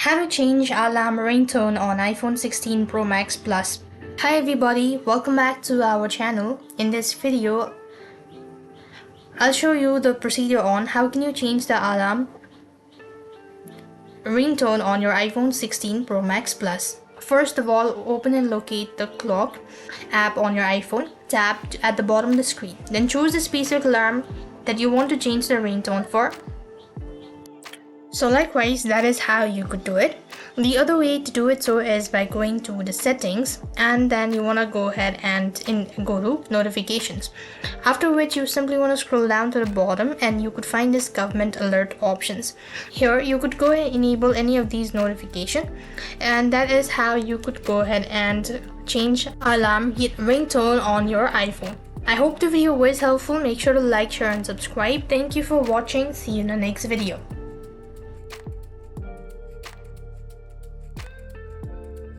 How to change alarm ringtone on iPhone 16 Pro Max Plus. Hi everybody, welcome back to our channel. In this video, I'll show you the procedure on how can you change the alarm ringtone on your iPhone 16 Pro Max Plus. First of all, open and locate the clock app on your iPhone. Tap at the bottom of the screen. Then choose the specific alarm that you want to change the ringtone for. So likewise, that is how you could do it. The other way to do it so is by going to the settings, and then you want to go ahead and go to notifications. After which you simply want to scroll down to the bottom and you could find this government alert options. Here you could go ahead and enable any of these notifications, and that is how you could go ahead and change alarm ringtone on your iPhone. I hope the video was helpful. Make sure to like, share and subscribe. Thank you for watching. See you in the next video.